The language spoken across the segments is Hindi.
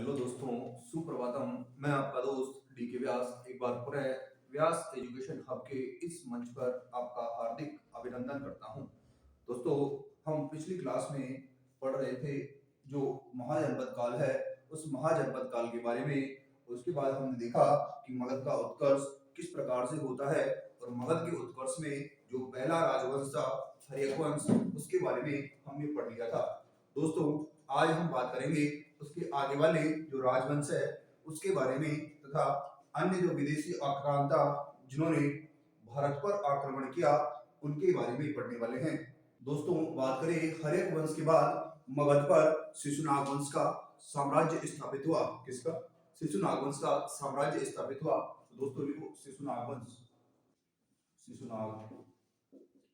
हेलो दोस्तों, सुप्रभातम। मैं आपका दोस्त डी के व्यास एक बार पुनः व्यास एजुकेशन हब के इस मंच पर आपका हार्दिक अभिनंदन करता हूं। दोस्तों, हम पिछली क्लास में पढ़ रहे थे जो महाजनपद काल है, उस महाजनपद काल के बारे में। उसके बाद हमने देखा कि मगध का उत्कर्ष किस प्रकार से होता है और मगध के उत्कर्ष में जो पहला राजवंश था हर्यक वंश, उसके बारे में हमने पढ़ लिया था। दोस्तों, आज हम बात करेंगे उसके आगे वाले जो राजवंश है उसके बारे में, तथा अन्य जो विदेशी आक्रांता जिन्होंने भारत पर आक्रमण किया उनके बारे में पढ़ने वाले हैं। दोस्तों, बात करें हर्यक वंश के बाद मगध पर शिशुनाग वंश का साम्राज्य स्थापित हुआ। किसका? शिशुनाग वंश का साम्राज्य स्थापित हुआ। तो दोस्तों लिखो शिशुनाग वंश। शिशुनाग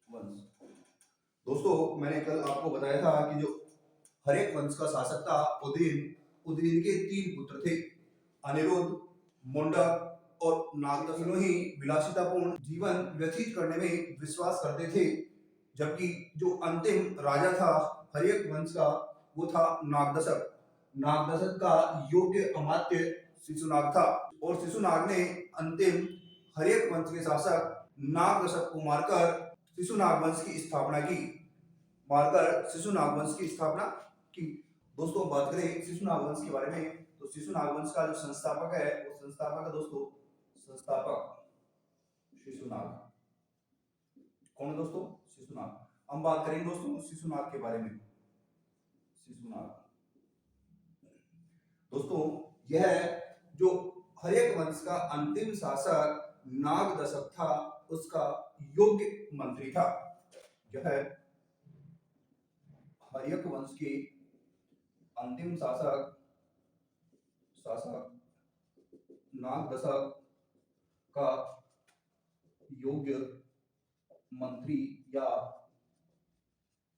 वंश। दोस्तों, मैंने कल आपको बताया था कि जो हर्यक वंश का शासक था उदयन। उदयन के 3 पुत्र थे, अनिरुद्ध, मुंडक और नागदत्त। तीनों ही विलासितापूर्ण जीवन व्यतीत करने में विश्वास करते थे, जबकि जो अंतिम राजा था हर्यक वंश का वो था नागदशक। नागदशक का योग्य अमात्य शिशुनाग था और शिशुनाग ने अंतिम हर्यक वंश के शासक नागदशक को मारकर शिशुनाग वंश की स्थापना की। की। दोस्तों, बात करें शिशुनाग वंश के बारे में, तो शिशुनाग वंश का जो संस्थापक है वो संस्थापक है दोस्तों, संस्थापक शिशुनाग। कौन है दोस्तों? शिशुनाग। हम बात करेंगे दोस्तों शिशुनाग के बारे में। शिशुनाग। दोस्तों, यह जो हर्यक वंश का अंतिम शासक नागदशक था उसका योग्य मंत्री था। यह हर्यक वंश के अंतिम शासक नागदशक का योग्य मंत्री या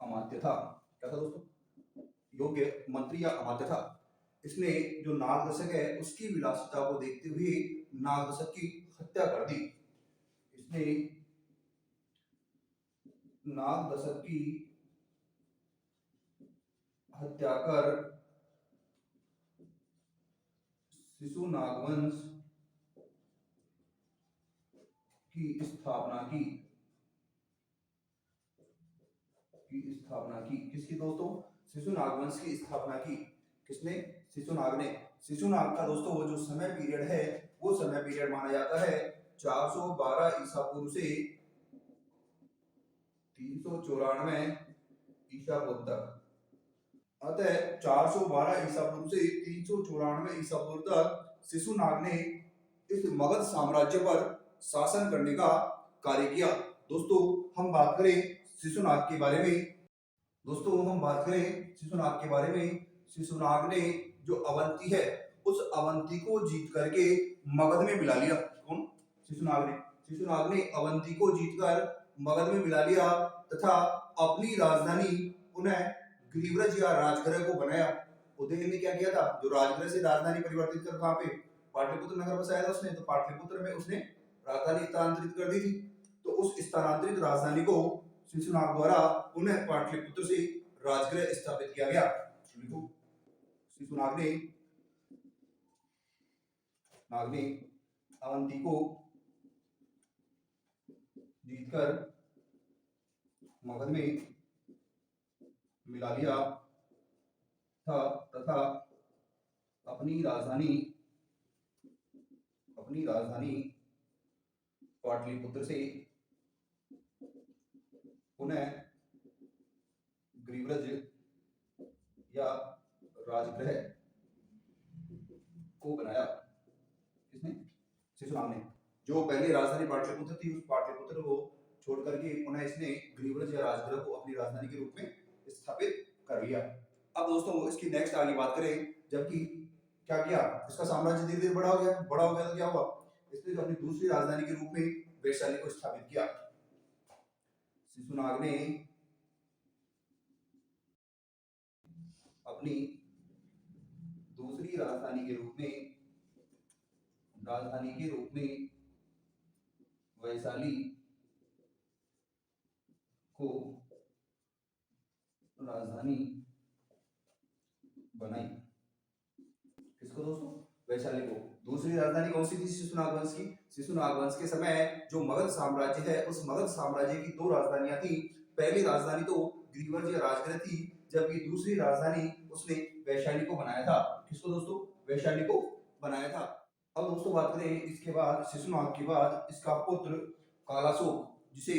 अमात्य था। क्या था दोस्तों? योग्य मंत्री या अमात्य था। इसने जो नागदशक है उसकी विलासिता को देखते हुए नागदशक की हत्या कर दी। इसने नागदशक की हत्या कर शिशुनाग वंश की स्थापना की। किसकी दोस्तों? शिशुनाग वंश की स्थापना की। किसने? शिशुनाग ने। शिशुनाग का दोस्तों वो जो समय पीरियड है वो समय पीरियड माना जाता है 412 ईसा पूर्व से 394 ईसा पूर्व तक। अतः 412 ईसा पूर्व से 394 ईसा पूर्व तक शिशुनाग ने इस मगध साम्राज्य पर शासन करने का कार्य किया। दोस्तों, हम बात करें शिशुनाग के बारे में। शिशुनाग ने जो अवंती है उस अवंती को जीत करके मगध में मिला लिया। कौन? शिशुनाग ने अवंती को जीतकर मगध में मिला लिया तथा अपनी राजधानी पुनः ग्रीव्रज या राजगृह को बनाया। उदयन ने क्या किया था? जो राजगृह से राजधानी परिवर्तित कर कहां पे? पाटलिपुत्र नगर बसाया था उसने। तो पाटलिपुत्र में उसने राजधानी स्थानांतरित कर दी थी। तो उस स्थानांतरित राजधानी को शिशुनाग द्वारा पुनः पाटलिपुत्र से राजगृह स्थापित किया गया। शिशुनाग ने अवंती को जीतकर मगध में मिला लिया था तथा अपनी राजधानी पाटलिपुत्र से पुनः ग्रीव्रज या राजगृह को बनाया। किसने? शिशुनाग ने। जो पहले राजधानी पाटलिपुत्र थी उस पाटलिपुत्र को छोड़ करके पुनः इसने ग्रीव्रज या राजगृह को अपनी राजधानी के रूप में स्थापित कर लिया। अब दोस्तों इसकी नेक्स्ट आगे बात करें, जबकि क्या किया? इसका साम्राज्य धीरे धीरे बड़ा हो गया तो क्या हुआ? इसने जो अपनी दूसरी राजधानी के रूप में वैशाली को स्थापित किया। शिशुनाग ने अपनी दूसरी राजधानी के रूप में वैशाली को राजधानी बनाई। किसको दोस्तों? वैशाली को। दूसरी राजधानी कौन सी थी शिशुनाग वंश की? शिशुनाग वंश के समय जो मगध साम्राज्य है, उस मगध साम्राज्य की दो राजधानियां थी। पहली राजधानी तो गिरिवर्ज या राजगृह थी, जबकि दूसरी राजधानी उसने वैशाली को बनाया था। किसको दोस्तों? वैशाली को बनाया था। अब दोस्तों बात करें इसके बाद, शिशुनाग के बाद इसका पुत्र कालाशोक, जिसे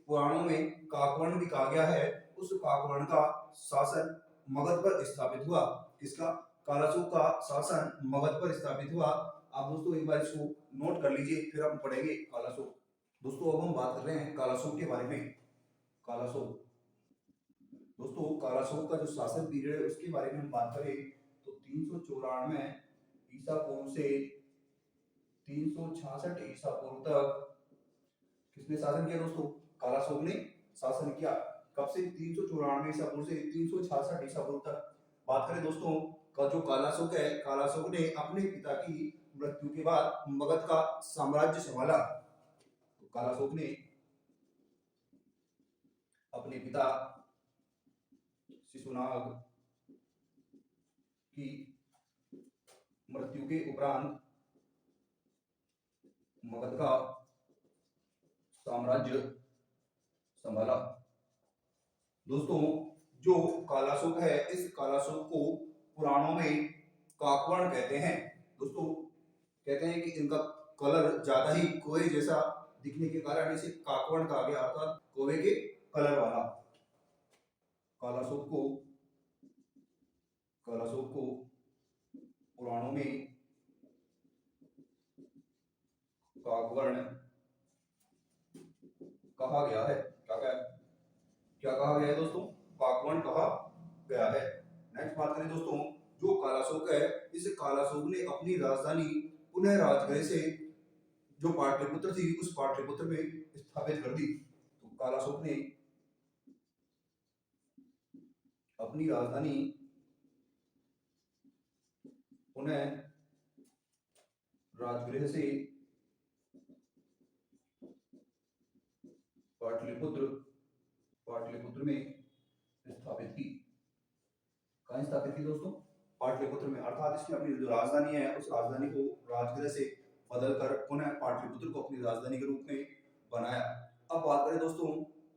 पुराणों में काकवर्ण भी कहा गया है, उस काकवर्ण का शासन मगध पर स्थापित हुआ। किसका? कालाशोक का शासन मगध पर स्थापित हुआ। आप दोस्तों एक बार इसको नोट कर लीजिए, फिर हम पढ़ेंगे कालाशोक। दोस्तों अब हम बात कर रहे हैं कालाशोक के बारे में। कालाशोक दोस्तों, कालाशोक का जो शासन पीरियड है उसके बारे में हम बात करें तो 394 ईसा पूर्व से 366 ईसा पूर्व तक किसने शासन किया दोस्तों? कालाशोक ने शासन किया। कब से? 394 ईसा पूर्व से 366 ईसा पूर्व तक। बात करें दोस्तों का जो कालाशोक है, कालाशोक ने अपने पिता की मृत्यु के बाद मगध का साम्राज्य संभाला। तो कालाशोक ने अपने पिता शिशुनाग की मृत्यु के उपरांत मगध का साम्राज्य संभाला। दोस्तों जो कालाशोक है, इस कालाशोक को पुराणों में काकवर्ण कहते हैं। दोस्तों कहते हैं कि इनका कलर ज्यादा ही कोए जैसा दिखने के कारण इसे काकवर्ण कहा गया, अर्थात कोए के कलर वाला। कालाशोक को पुराणों में काकवर्ण कहा गया है। क्या कहा गया है दोस्तों? काकवर्ण कहा गया है। नेक्स्ट बात करें दोस्तों, जो कालाशोक है, इस कालाशोक ने अपनी राजधानी पुनः राजगृह से जो पाटलिपुत्र थी, उस पाटलिपुत्र में स्थापित कर दी। तो कालाशोक ने अपनी राजधानी पुनः राजगृह से पाटलिपुत्र में स्थापित की। कहाँ स्थापित की दोस्तों? पाटलिपुत्र में। अर्थात इसने अपनी जो राजधानी है, उस राजधानी को राजगृह से बदलकर पुनः पाटलिपुत्र को अपनी राजधानी के रूप में बनाया। अब बात करें दोस्तों,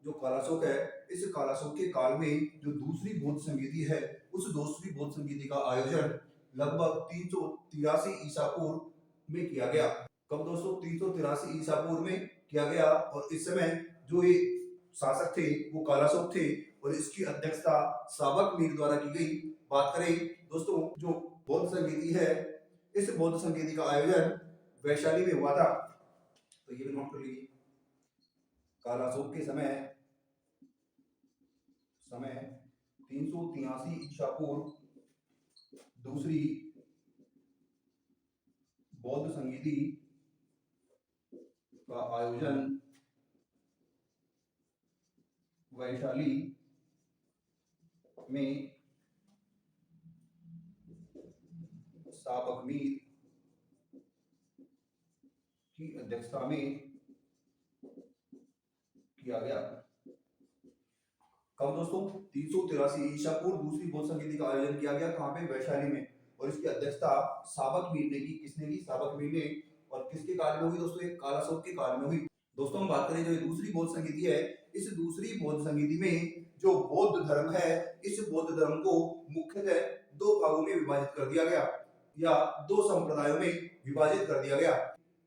जो कालाशोक है, इस कालाशोक के काल में जो दूसरी बौद्ध संगीति है, उस दूसरी बौद्ध संगीति का आयोजन लगभग 383 ईसा पूर्व में किया गया। कब दोस्तों? 383 ईसा पूर्व में किया गया। और इस समय जो ये शासक थे वो कालाशोक थे, और इसकी अध्यक्षता साबक मीर द्वारा की गई। बात करें दोस्तों जो बौद्ध संगीति है, इस बौद्ध संगीति का आयोजन वैशाली में हुआ था। तो ये भी नोट कर लीजिए। कालाशोक के समय 383 ईसा पूर्व दूसरी बौद्ध संगीति का आयोजन वैशाली में साबक मीर की अध्यक्षता में किया गया। कब दोस्तों? 383 ईसा पूर्व दूसरी बौद्ध संगीति का आयोजन किया गया। कहाँ पे? वैशाली में। और इसकी अध्यक्षता साबक मीर ने की। किसने की? साबक मीर ने। और किसके काल में हुई दोस्तों? एक कालाशोक के काल में हुई। दोस्तों हम बात करें जो दूसरी बौद्ध संगीति है, इस दूसरी बौद्ध संगीति में जो बौद्ध धर्म है, इस बौद्ध धर्म को मुख्यतः दो भागों में विभाजित कर दिया गया, या दो संप्रदायों में विभाजित कर दिया गया।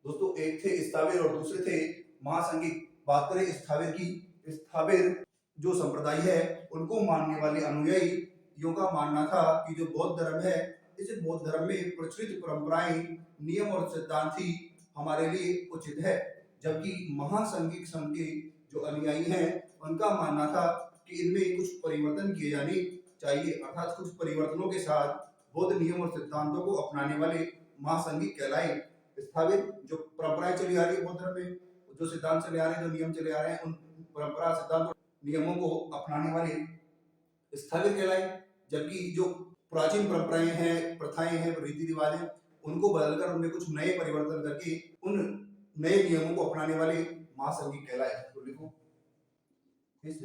दोस्तों एक थे स्थाविर और दूसरे थे महासंघिक। बात करें स्थाविर की, स्थाविर जो संप्रदाय है, उनको मानने वाले अनुयायियों का मानना था कि जो बौद्ध धर्म है, इस बौद्ध धर्म में प्रचलित परंपराएं, नियम और सिद्धांत ही हमारे लिए उचित है। जबकि महासंघिक संघ के जो अनुयायी हैं, उनका मानना था कि इनमें कुछ परिवर्तन किए जाने चाहिए, अर्थात कुछ परिवर्तनों के साथ बौद्ध नियम और सिद्धांतों को अपनाने वाले महासंघिक कहलाए। स्थापित जो परंपराएं चली आ रही है बौद्ध धर्म में, जो सिद्धांत चले आ रहे हैं, जो नियम चले आ रहे हैं, उन परंपरा सिद्धांत नियमों को अपनाने वाले स्थापित कहलाए। जबकि जो प्राचीन परंपराएं हैं, प्रथाएं हैं, रीति रिवाज हैं, उनको बदलकर उनमें कुछ नए परिवर्तन करके उन नए नियमों को अपनाने वाले महासंघिक कहलाए। तो लिखो, इस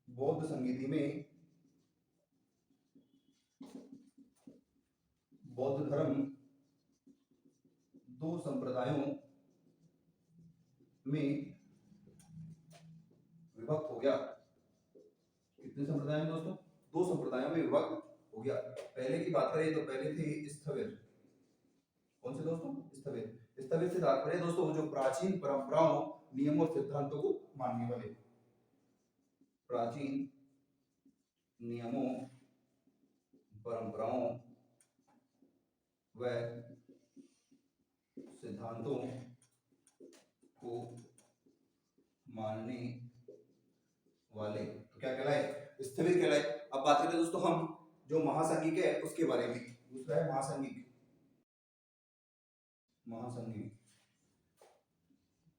बौद्ध संगीति में बौद्ध धर्म दो संप्रदायों में विभक्त हो गया। कितने संप्रदाय में दोस्तों? दो संप्रदायों में विभक्त हो गया। पहले की बात करें तो पहले थे स्थविर। कौन से दोस्तों? स्थविर। स्थविर से तात्पर्य दोस्तों जो प्राचीन परंपराओं, नियमों और सिद्धांतों को मानने वाले। प्राचीन नियमों, परंपराओं व सिद्धांतों को मानने वाले तो क्या कहलाए? स्थविर कहलाए। अब बात करें दोस्तों हम जो महासंघिक है उसके बारे में। दूसरा है महासंघिक। महासंघिक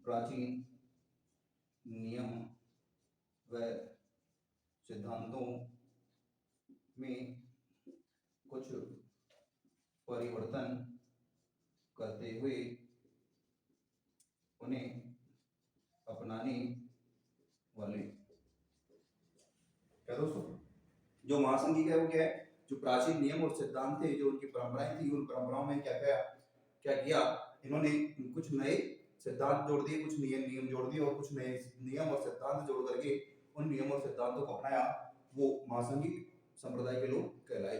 प्राचीन नियम व सिद्धांतों में कुछ परिवर्तन करते हुए उन्हें अपनाने वाले। क्या दोस्तों? जो महासंघिक है वो क्या है? जो प्राचीन नियम और सिद्धांत थे, जो उनकी परंपराएं थी, उन परंपराओं में क्या किया इन्होंने? कुछ नए सिद्धांत जोड़ दिए, कुछ नियम जोड़ दिए और कुछ नए नियम और सिद्धांत जोड़ करके उन नियम और सिद्धांतों को अपनाया। वो महासंघिक संप्रदाय के लोग कहलाए।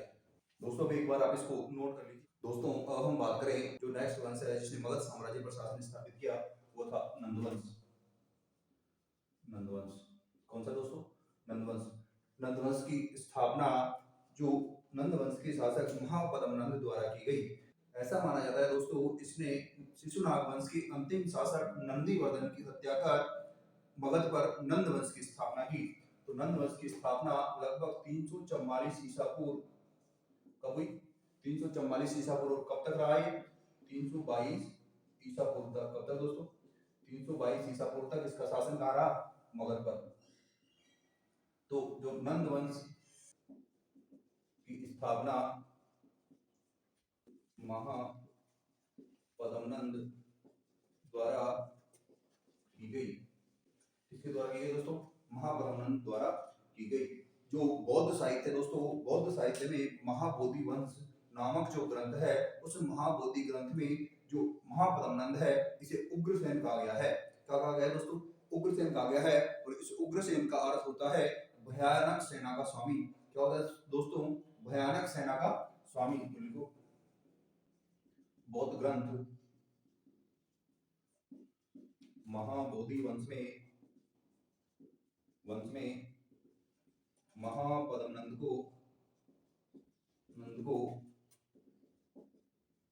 दोस्तों अब एक बार आप इसको नोट कर लीजिए। दोस्तों अब हम बात करें जो नेक्स्ट वंश है जिसने मगध साम्राज्य पर शासन स्थापित किया, वो था नंदवंश। नंदवंश कौन सा दोस्तों? नंदवंश। नंदवंश की स्थापना जो नंदवंश के शासक महापद्मनंद द्वारा की गई। ऐसा माना जाता है दोस्तों इसने शिशुनाग वंश के अंतिम शासक नंदीवर्धन की हत्या कर मगध पर नंद वंश की स्थापना की। तो नंद वंश की स्थापना लगभग 344 ईसा पूर्व कब हुई? 344 ईसा पूर्व। और कब तक रहा ये? 322 ईसा पूर्व तक। कब तक दोस्तों? 322 ईसा पूर्व तक इसका शासन कहाँ रहा? मगध पर। तो जो नंद वंश की स्थापना महापद्मनंद द्वारा की गई। किसके द्वारा की गई दोस्तों? महापद्मनंद द्वारा की गई। जो बौद्ध साहित्य दोस्तों, बौद्ध साहित्य में महाबोधि वंश नामक जो ग्रंथ है, उस महाबोधि ग्रंथ में जो महापद्मनंद है इसे उग्रसेन कहा गया है। क्या कहा गया है दोस्तों? उग्रसेन कहा गया है। और इस उग्रसेन का अर्थ होता है भयानक सेना का स्वामी। क्या होता है दोस्तों? भयानक सेना का स्वामी। लिखो बौद्ध ग्रंथ महाबोधि वंश में महापद्मनंद को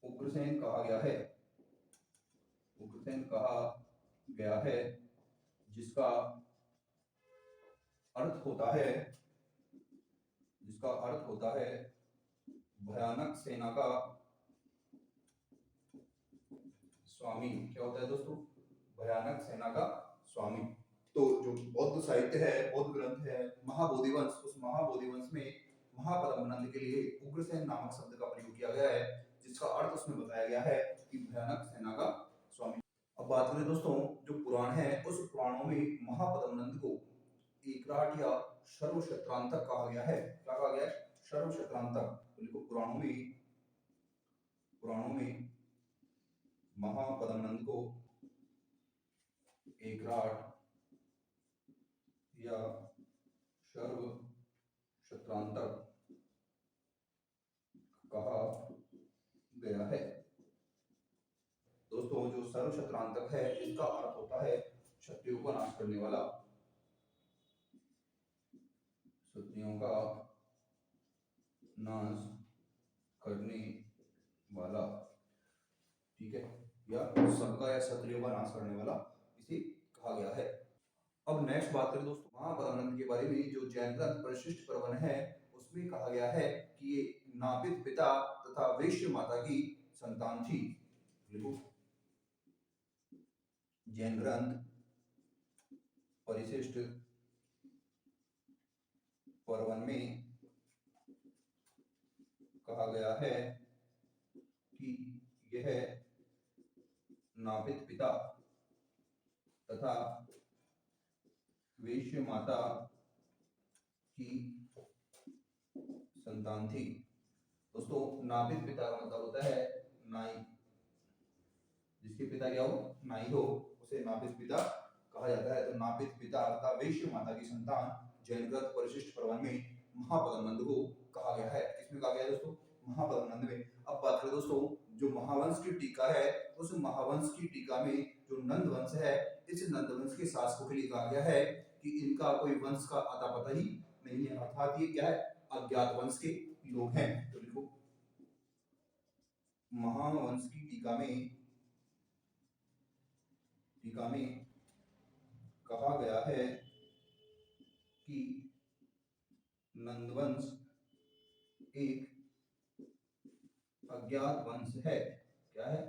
उग्रसेन कहा गया है। उग्रसेन कहा गया है जिसका अर्थ होता है भयानक सेना का स्वामी। क्या होता है दोस्तों? भयानक सेना का स्वामी। तो जो बौद्ध साहित्य है, बौद्ध ग्रंथ है महाबोधि वंश, उस महाबोधि वंश में महापद्मनंद के लिए उग्रसेन नामक शब्द का प्रयोग किया गया है, जिसका अर्थ उसमें बताया गया है कि भयानक सेना का स्वामी। अब बात करें दोस्तों जो पुराण है, उस पुराणों में महापद्मनंद को एकराट या सर्वक्षत्रांतक कहा गया है। क्या कहा गया है? सर्वक्षत्रांतक। तो पुराणों में महापद्मनंद को एकराट या सर्वक्षत्रांतक कहा गया है। दोस्तों जो सर्वक्षत्रांतक है इसका अर्थ होता है क्षत्रियों का नाश करने वाला। क्षत्रियों का नाश करने वाला, ठीक है, या सबका या क्षत्रियों का नाश करने वाला इसे कहा गया है। अब नेक्स्ट बात करें दोस्तों महापद्मनंद के बारे में। जो जैन ग्रंथ परिशिष्ट प्रवन है उसमें कहा गया है कि ये नापित पिता तथा वैश्य माता की संतान थी। जैन ग्रंथ परिशिष्ट पर्वन में कहा गया है कि यह नापित पिता तथा वैश्य माता की संतान थी। दोस्तों नापित पिता का मतलब होता है नाई। जिसके पिता क्या हो, नाई हो, उसे नापित पिता कहा जाता है। तो नापित पिता अर्थात वैश्य माता की संतान जैनकृत परिशिष्ट पर्वन में महापद्मनंद को कहा गया है। किसमें कहा गया है दोस्तों, महापद्मनंद में। अब बात करें दोस्तों जो महावंश की टीका है, उस महावंश की टीका में जो नंद वंश है, इस नंद वंश के शासकों के लिए कहा गया है कि इनका कोई वंश का अता पता ही नहीं है, अर्थात ये क्या है, अज्ञात वंश के लोग हैं। तो लिखो महावंश की टीका में कहा गया है कि नंदवंश एक अज्ञात वंश है। क्या है,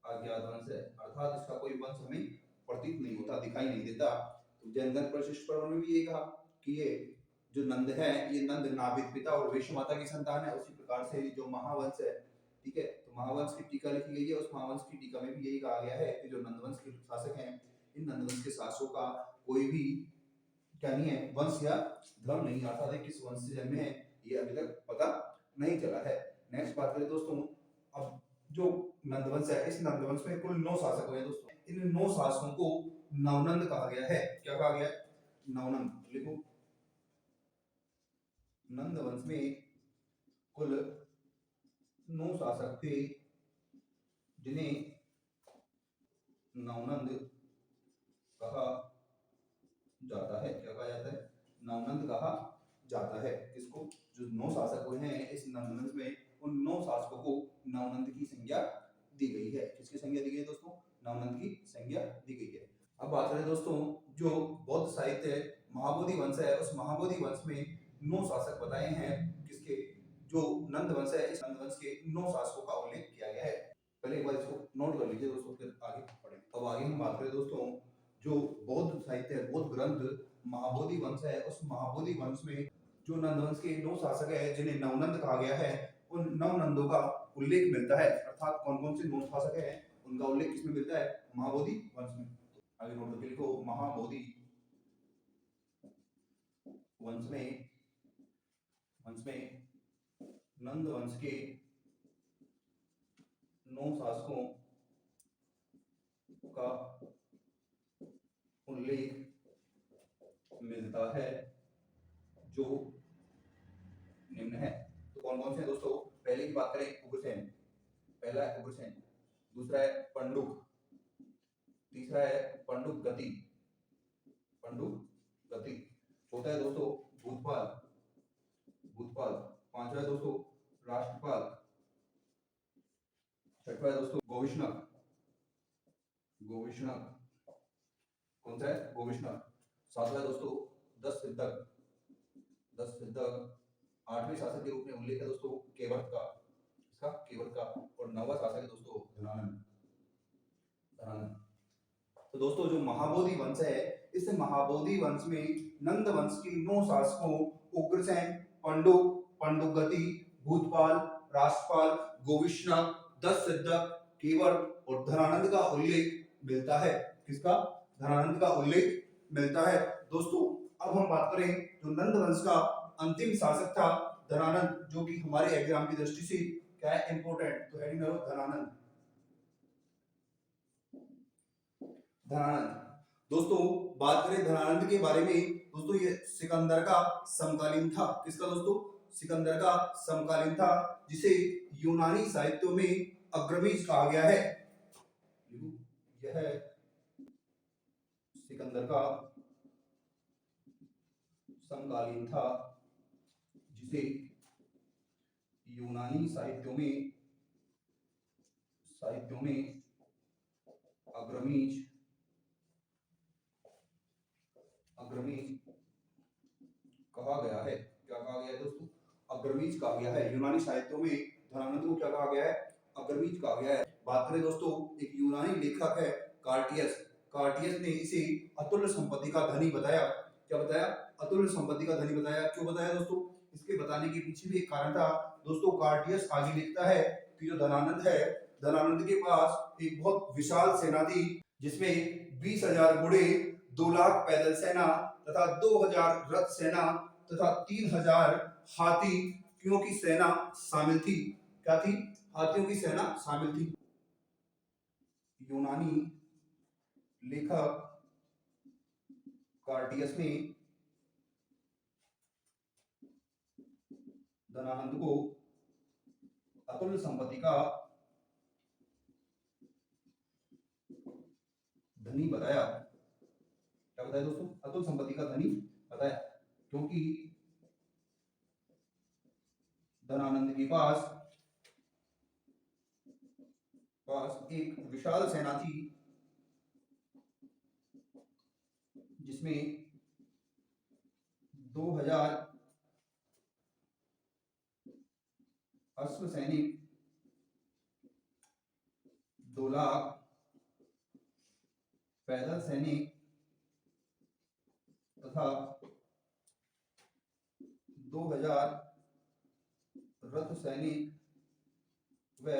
अज्ञात वंश है, अर्थात इसका कोई वंश हमें प्रतीत नहीं होता, दिखाई नहीं देता। तो जनगण परिशिष्ट पर्व में भी ये कहा कि ये जो नंद है, ये नंद नाभित पिता और वैश्य माता की संतान है। उसी प्रकार से जो महावंश है, ठीक है, तो महावंश की टीका लिखी गई है, उस महावंश की टीका में भी यही कहा गया है कि जो नंदवंश के शासक हैं, इन नंदवंश के शासकों का कोई भी क्या नहीं है, वंश या धर्म नहीं, अर्थात किस वंश से जन्मे हैं ये अभी तक पता नहीं चला है। नेक्स्ट बात करें दोस्तों, अब जो नंदवंश है, इस नंदवंश में कुल 9 शासक हुए दोस्तों। इन 9 शासकों को नवनंद कहा गया है। क्या कहा गया है, नवनंद। लिखो नंदवंश में कुल 9 शासक थे जिन्हें नवनंद कहा जाता है। क्या कहा जाता है, नवनंद कहा जाता है। किसको, जो 9 शासक हुए हैं इस नंदवंश में, उन 9 शासकों को नवनंद की संज्ञा दी गई है। किसकी संज्ञा दी गई है दोस्तों, नवनंद की संज्ञा दी गई है। अब बात करें दोस्तों जो बौद्ध साहित्य महाबोधि वंश है, उस महाबोधि वंश में 9 शासक बताए हैं। किसके, जो नंद वंश है, इस नंद वंश के 9 शासकों का उल्लेख किया गया है। पहले एक बार इसको नोट कर लीजिए दोस्तों, फिर आगे पढ़ें। अब आगे हम बात करें दोस्तों जो बौद्ध साहित्य है, बौद्ध ग्रंथ महाबोधि वंश है, उस महाबोधि वंश में जो नंदवंश के 9 शासक है जिन्हें नवनंद कहा गया है, उन नवनंदों का उल्लेख मिलता है। अर्थात कौन कौन से 9 शासक हैं, उनका उल्लेख किसमें मिलता है, महाबोधि वंश में। आगे नोट करके लिखो, महाबोधि वंश में नंद वंश के 9 शासकों का उल्लेख मिलता है जो निम्न है। तो कौन कौन से दोस्तों, पहले की बात करें उग्रसेन, पहला है उग्रसेन, दूसरा है पंडुक, तीसरा है पंडुक गति, चौथा है दोस्तों भूतपाल, पांचवा है दोस्तों राष्ट्रपाल, छठवा है दोस्तों गोविष्णक, कौन सा है, गोविष्णक, सातवां है दोस्तों दस सिद्धक, आठवें शासक के रूप में उल्लेख है दोस्तों केवर्त का, इसका केवर्त का, और नौवां शासक है दोस्तों धनानंद। तो दोस्तों जो महाबोधि वंश है, इस महाबोधि वंश में नंद वंश के 9 शासकों उग्रसेन, पंडुगति, भूतपाल, राष्ट्रपाल, गोविष्णक, 10 सिद्धक, केवर्त और धनानंद का उल्लेख मिलता है। किसका, धनानंद का उल्लेख मिलता है। दोस्तों अब हम बात करें जो नंद वंश का अंतिम शासक था धनानंद, जो कि हमारे एग्जाम की दृष्टि से क्या है, इंपोर्टेंट, तो हेडिंग करो धनानंद। दोस्तों बात करें धनानंद के बारे में, दोस्तों ये सिकंदर का समकालीन था। किसका दोस्तों, सिकंदर का समकालीन था, जिसे यूनानी साहित्यों में अग्रमीज कहा गया है। यह है सिकंदर का समकालीन था, जिसे यूनानी साहित्यों में अग्रमीज कहा गया है। क्या कहा गया है दोस्तों, अग्रमीज कहा गया है। यूनानी साहित्यों में धनानंद को क्या कहा गया है, अग्रमीज कहा गया है। बात करें दोस्तों एक यूनानी लेखक है कार्टियस ने इसे अतुल्य संपत्ति का धनी बताया। क्या बताया, अतुल्य संपत्ति का धनी बताया। क्यों बताया दोस्तों, इसके बताने के पीछे भी एक कारण था। दोस्तों कार्टियस आगे लिखता है कि जो धनानंद है, धनानंद के पास एक बहुत विशाल सेना थी, जिसमें 20,000 घोड़े, 2 लाख पैदल सेना तथा 2,000 रथ सेना तथा 3,000 हाथी हाथियों की सेना शामिल थी। क्या थी? हाथियों की सेना शामिल थी। यूनानी लेखक कार्टियस ने धनानंद को अतुल्य संपत्ति का धनी बताया। क्या बताया दोस्तों? अतुल संपत्ति का धनी बताया, क्योंकि धनानंद के पास एक विशाल सेना थी, जिसमें 2000 अश्व सैनिक, 2 लाख पैदल सैनिक तथा 2000 रथ सैनिक व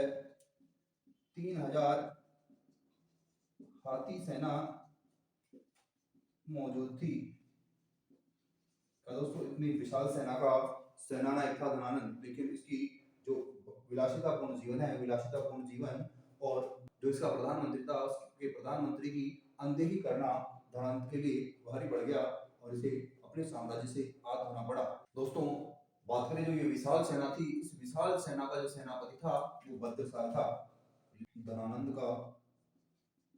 3000 हाथी सेना मौजूद थी। दोस्तों इतनी विशाल सेना का सेनानायक था धनानंद, लेकिन इसकी जो विलासितापूर्ण जीवन और जो इसका प्रधानमंत्री था, उसके प्रधानमंत्री की अनदेखी करना धनानंद के लिए भारी पड़ गया और इसे अपने साम्राज्य से आग होना पड़ा। दोस्तों बात करें जो ये विशाल सेना थी, इस विशाल सेना का जो सेनापति था वो भद्रसाल था। धनानंद का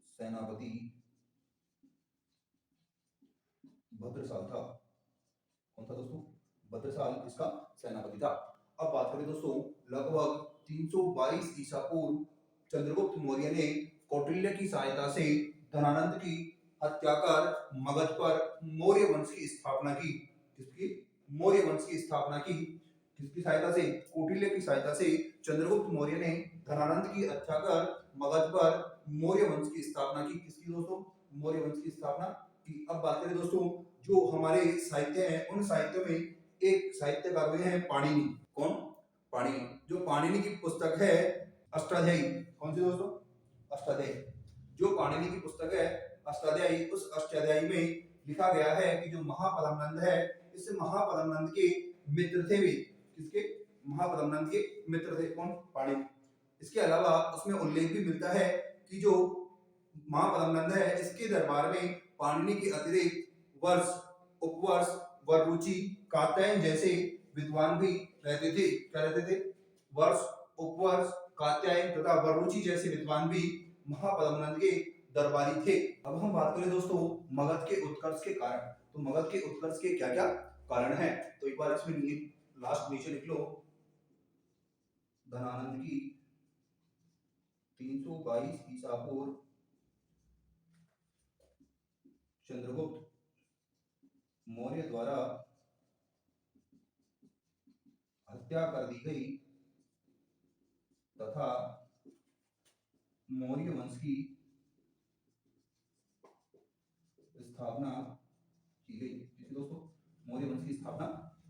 सेनापति भद्रसाल था। कौन था दोस्तों? भद्रसाल इसका सेनापति था। अब बात करें दोस्तों, लगभग 322 ईसा पूर्व चंद्रगुप्त मौर्य ने कौटिल्य की सहायता से धनानंद की हत्या कर मगध पर मौर्य वंश की स्थापना की। किसकी? मौर्य वंश की स्थापना की। किसकी सहायता से? कौटिल्य की सहायता से चंद्रगुप्त मौर्य ने धनानंद की हत्या कर मगध पर मौर्य वंश की स्थापना की। किसकी दोस्तों? मौर्य वंश की स्थापना की। अब बात करें दोस्तों, जो हमारे साहित्य हैं, उन साहित्यों में एक साहित्यकार हुए हैं पाणिनि। कौन? पाणिनि। जो पाणिनि की पुस्तक है अष्टाध्यायी। कौन सी दोस्तों? अष्टाध्यायी। जो पाणिनि की पुस्तक है अष्टाध्यायी, उस अष्टाध्यायी में लिखा गया है कि जो महापद्मनंद है, इस महापद्मनंद के मित्र थे वे। किसके? महापद्मनंद के मित्र थे। कौन? पाणिनि। इसके अलावा उसमें उल्लेख भी मिलता है कि जो महापद्मनंद है, इसके दरबार में पाणिनि के अतिरिक्त वर्ष, उपवर्ष, वररुचि, कात्यायन जैसे विद्वान भी रहते थे। क्या रहते थे? वर्ष, उपवर्ष, कात्यायन तथा वररुचि जैसे विद्वान भी महापद्मनंद के दरबारी थे। अब हम बात करें दोस्तों मगध के उत्कर्ष के कारण। तो मगध के उत्कर्ष के क्या क्या कारण हैं? तो एक बार इसमें लास्ट नीचे लिख लो, धनानंद की 322 ईसा पूर्व चंद्रगुप्त मौर्य द्वारा हत्या कर दी गई तथा मौर्य वंश की स्थापना की गई। किसी दोस्तों? मौर्य वंश की स्थापना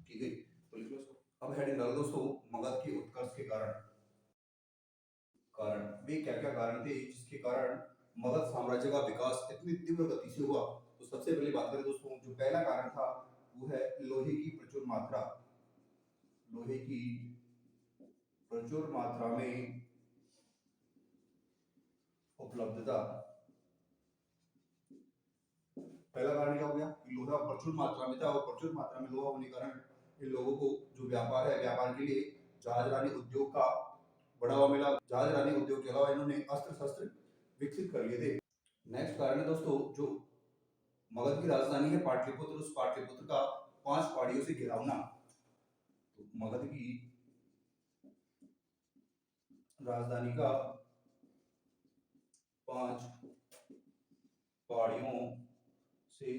की गई। तो लिख लो इसको। अब हेडिंग डालो दोस्तों, मगध के उत्कर्ष के कारण। वे क्या क्या कारण थे जिसके कारण मगध साम्राज्य का विकास इतनी तीव्र गति से हुआ? तो सबसे पहले बात करें दोस्तों, जो पहला कारण था वो है लोहे की प्रचुर मात्रा। लोहे की प्रचुर मात्रा में उपलब्धता। पहला कारण क्या हो गया? लोहा प्रचुर मात्रा में था और प्रचुर मात्रा में लोहा होने के कारण इन लोगों को जो व्यापार है, व्यापार के लिए जहाजरानी उद्योग का बढ़ावा मिला। जहाजरानी उद्योग के अलावा इन्होंने अस्त्र शस्त्र विकसित कर लिए थे। नेक्स्ट कारण है दोस्तों, जो मगध की राजधानी है पाटलिपुत्र, उस पाटलिपुत्र का 5 पहाड़ियों से घिरा होना। तो मगध की राजधानी का 5 पहाड़ियों से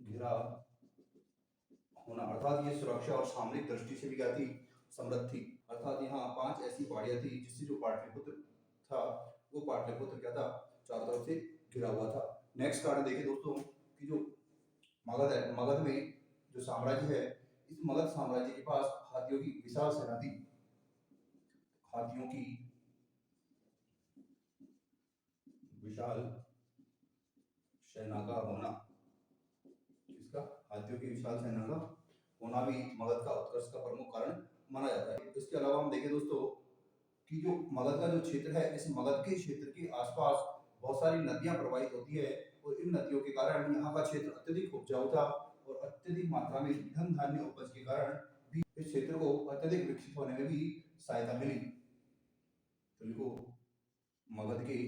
घिरा होना, अर्थात ये सुरक्षा और सामरिक दृष्टि से भी क्या थी? समृद्ध थी। अर्थात यहाँ 5 ऐसी पहाड़ियां थी जिससे जो पाटलिपुत्र था, वो पाटलिपुत्र क्या था? चारों तरफ से घिरा हुआ था। नेक्स्ट कारण देखिए दोस्तों कि जो मगध है, मगध में जो साम्राज्य है, इस मगध साम्राज्य के पास हाथियों की विशाल सेना थी। हाथियों की विशाल सेना का होना। इसका हाथियों की विशाल सेना का होना भी मगध का उत्कर्ष का प्रमुख कारण माना जाता है। इसके अलावा हम देखें दोस्तों कि जो मगध का जो क्षेत्र है, इस मगध के क्षेत्र के आसपास बहुत सारी नदियां प्रवाहित होती है और इन नदियों के कारण यहाँ का क्षेत्र अत्यधिक उपजाऊ था और अत्यधिक मात्रा में धन धान्य उपज के कारण भी इस क्षेत्र को अत्यधिक विकसित होने में भी सहायता मिली। तो लिखो मगध के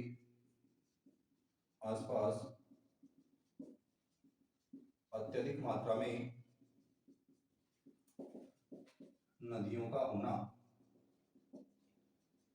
आसपास अत्यधिक मात्रा में नदियों का होना,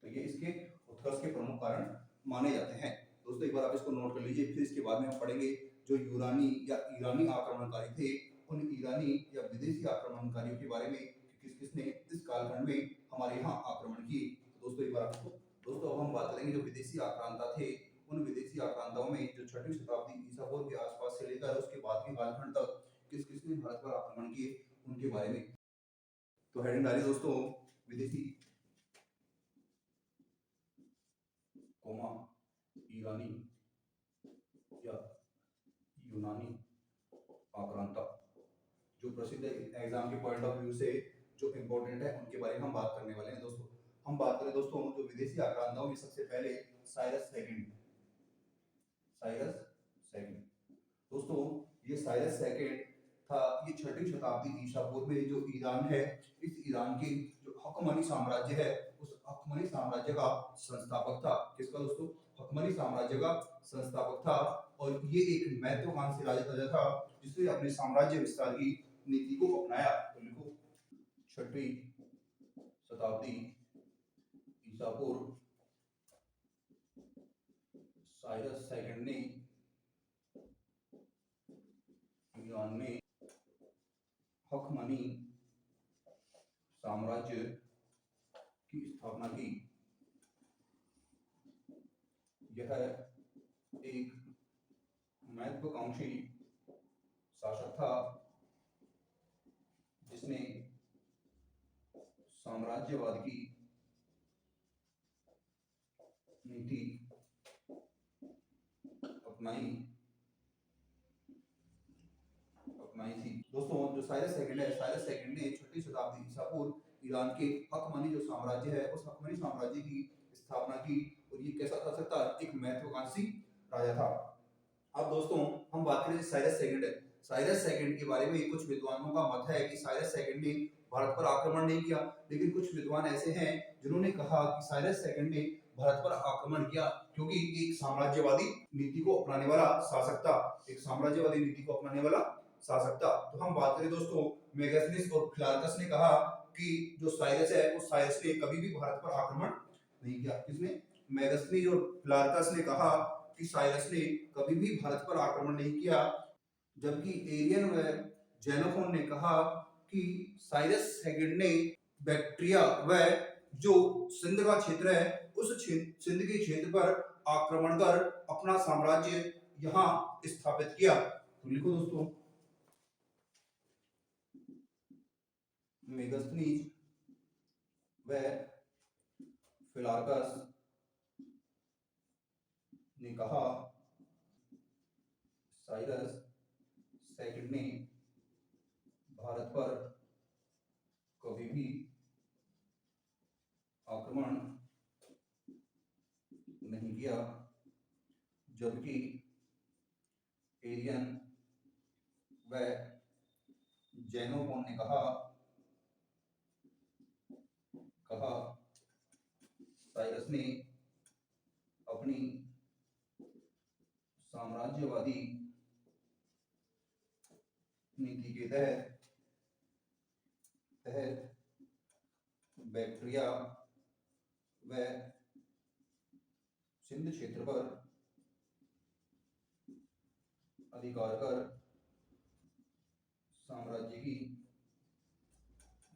तो ये इसके उत्कर्ष के प्रमुख कारण माने जाते हैं। दोस्तों एक बार आप इसको नोट कर लीजिए, फिर इसके बाद में हम पढ़ेंगे जो यूनानी या ईरानी आक्रमणकारी थे, उन ईरानी या विदेशी आक्रमणकारियों के बारे में किस किसने इस कालखंड में हमारे यहाँ आक्रमण किए। दोस्तों एक बार आपको दोस्तों अब हम बात करेंगे जो विदेशी आक्रांता थे, उन विदेशी आक्रांताओं में जो 6वीं शताब्दी ईसा पूर्व के आसपास से लेकर उसके बाद के कालखंड तक किस किसने भारत पर आक्रमण किए उनके बारे में। तो हेडिंग डालिए दोस्तों, विदेशी कोमा ईरानी या यूनानी आक्रांता। जो प्रसिद्ध एग्जाम के पॉइंट ऑफ व्यू से जो इम्पोर्टेंट है उनके बारे में हम बात करने वाले हैं। दोस्तों हम बात करें दोस्तों जो विदेशी आक्रांताओं में सबसे पहले साइरस सेकंड। साइरस सेकंड दोस्तों ये साइरस सेकंड था, ये 6वीं शताब्दी ईसा पूर्व में जो ईरान है, इस ईरान के जो हकमनी साम्राज्य है उस हकमनी साम्राज्य का संस्थापक था। किसका दोस्तों? हकमनी साम्राज्य का संस्थापक था और ये एक महत्वाकांक्षी राजा था जिसने अपने साम्राज्य विस्तार की नीति को अपनाया। तो लिखो 6वीं शताब्दी ईसा पूर्व साइरस सेकंड ने ईरान में हकमनी साम्राज्य की स्थापना की। यह एक महत्वाकांक्षी शासक था जिसने साम्राज्यवाद की नीति अपनाई थी। दोस्तों जो साइरस सेकंड है, साइरस सेकंड ने 6वीं शताब्दी ईसा पूर्व ईरान के हकमनी जो साम्राज्य है उस हकमनी साम्राज्य की स्थापना की और ये कैसा था सकता एक महत्वाकांक्षी राजा था। अब दोस्तों हम बात करें साइरस सेकंड है, साइरस सेकंड के बारे में कुछ विद्वानों का मत है कि साइरस सेकंड ने भारत पर आक्रमण नहीं किया, लेकिन कुछ विद्वान ऐसे हैं जिन्होंने कहा कि साइरस सेकंड ने भारत पर आक्रमण किया क्योंकि एक साम्राज्यवादी नीति को अपनाने वाला शासक था, एक साम्राज्यवादी नीति को अपनाने वाला शासक था। तो हम बात करें दोस्तों मेगास्थनीज और फिलार्कस ने कहा कि जो साइरस है उस साइरस ने कभी भी भारत पर आक्रमण नहीं किया। किसने? मेगास्थनीज और फिलार्कस ने कहा कि साइरस ने कभी भी भारत पर आक्रमण नहीं किया, जबकि एरियन व जेनोफोन ने कहा कि साइरस सेकंड ने बैक्ट्रिया व जो सिंध का क्षेत्र है उस सिंध के क्षेत्र पर आक्रमण कर अपना साम्राज्य यहाँ स्थापित किया। तो लिखो दोस्तों मेगास्थनीज व फिलार्कस ने कहा साइरस सेकंड ने भारत पर कभी भी आक्रमण नहीं किया, जबकि एरियन व जेनोफोन ने कहा साइरस ने अपनी साम्राज्यवादी नीति के तहत बैक्ट्रिया व सिंध क्षेत्र पर अधिकार कर साम्राज्य की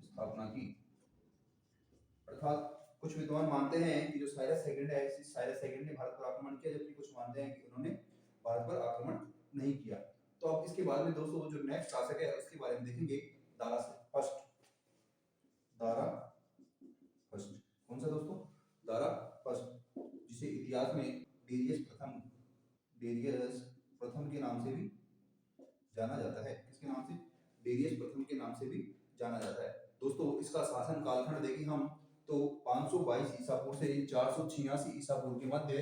स्थापना की। अर्थात कुछ विद्वान मानते हैं कि जो साइरस सेकंड है, साइरस सेकंड ने भारत पर आक्रमण किया, जबकि कुछ मानते हैं कि उन्होंने भारत पर आक्रमण नहीं किया। तो अब इसके बाद में दोस्तों जो नेक्स्ट शासक है उसके बारे में देखेंगे दारा फर्स्ट। दारा फर्स्ट कौन सा दोस्तों? दारा फर्स्ट, जिसे इतिहास में डेरियस प्रथम के नाम से भी जाना जाता है। किसके नाम से? डेरियस प्रथम के नाम से भी 322 ईसा पूर्व से 486 ईसा पूर्व के मध्य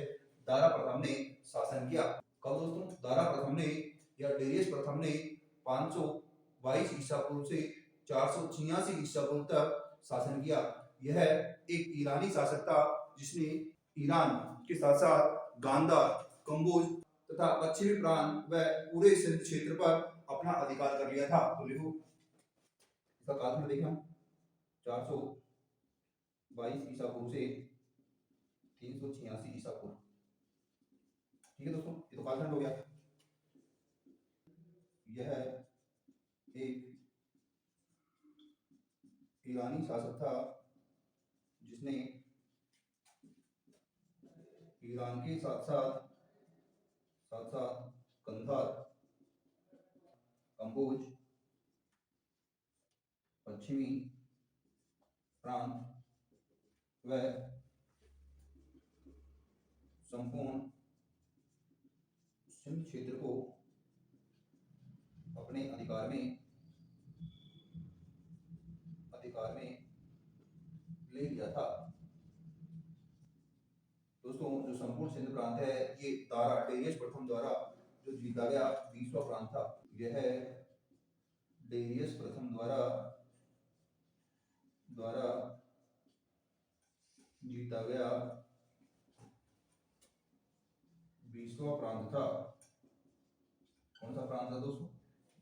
दारा प्रथम ने शासन किया। कब दोस्तों? दारा प्रथम ने या डेरियस प्रथम ने 522 ईसा पूर्व से 486 ईसा पूर्व तक शासन किया। यह एक ईरानी शासक था जिसने ईरान के साथ साथ गांधार, कंबोज तथा पश्चिमी प्रांत व पूरे सिंध क्षेत्र पर अपना अधिकार कर लिया था। तो लिखो इसका कालखंड देखें हम 422 ईसा पूर्व से 386 ईसा पूर्व। ठीक है दोस्तों, ये तो कालखंड हो गया। यह एक ईरानी शासक था जिसने ईरान के साथ साथ कंधार, कंबोज, पश्चिमी प्रांत व संपूर्ण सिंध क्षेत्र को अपने अधिकार में ले लिया था। दोस्तों, जो संपूर्ण सिंध प्रांत है ये दारा डेरियस प्रथम द्वारा जो जीता गया 20वां प्रांत था। यह डेरियस प्रथम द्वारा जीता गया 20वां प्रांत था। कौन सा प्रांत था दोस्तों?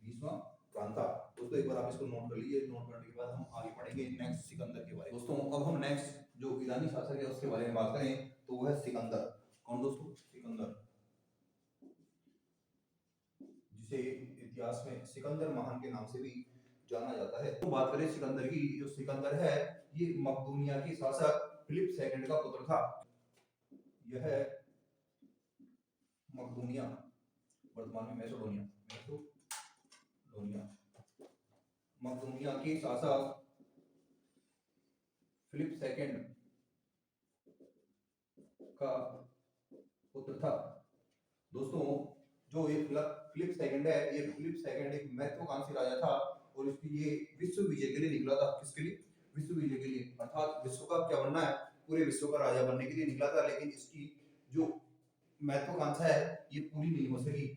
20वां प्रांत था। दोस्तों एक बार आप इसको नोट कर लीजिए। नोट करने के बाद हम आगे पढ़ेंगे नेक्स्ट सिकंदर के बारे में। दोस्तों अब हम नेक्स्ट जो ईरानी शासक है उसके बारे में बात करें तो वह है सिकंदर। कौन दोस्तों? सिकंदर, जिसे इतिहास में सिकंदर महान के नाम से भी जाना जाता है। तो बात करें सिकंदर की, जो सिकंदर है ये मकदूनिया के शासक फिलिप सेकंड का पुत्र था। यह मकदूनिया, वर्तमान में मैसेडोनिया, मकदूनिया के शासक फिलिप सेकंड का पुत्र था। दोस्तों जो ये फिलिप सेकंड है, ये फिलिप सेकंड एक महत्वाकांक्षी राजा था और इसकी ये विश्व विजय के लिए निकला था। किसके लिए? विश्व विजय के लिए, अर्थात विश्व का क्या बनना है, पूरे विश्व का राजा बनने के लिए निकला था। लेकिन इसकी जो महत्वाकांक्षा है ये पूरी नहीं हो सकी।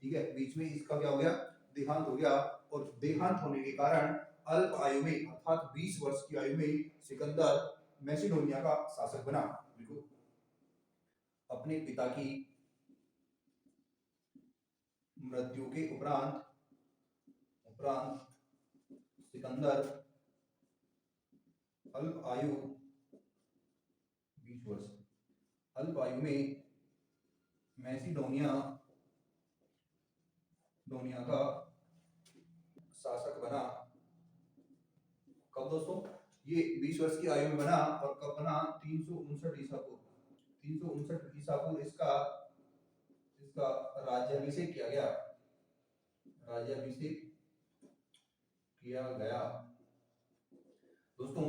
ठीक है, बीच में इसका क्या हो गया? देहांत हो गया। और देहांत होने के कारण अल्प आयु में अर्थात 20 वर्ष की आयु में सिकंदर मैसिडोनिया का शासक बना। बिल्कुल अपने पिता की मृत्यु के उपरांत सिकंदर अल्प आयु 20 वर्ष अल्प आयु में मैसिडोनिया का शासक बना। कब दोस्तों? ये 20 वर्ष की आयु में बना और कब बना? 359 ईसा पूर्व। 359 ईसा पूर्व इसका राज्याभिषेक किया गया। दोस्तों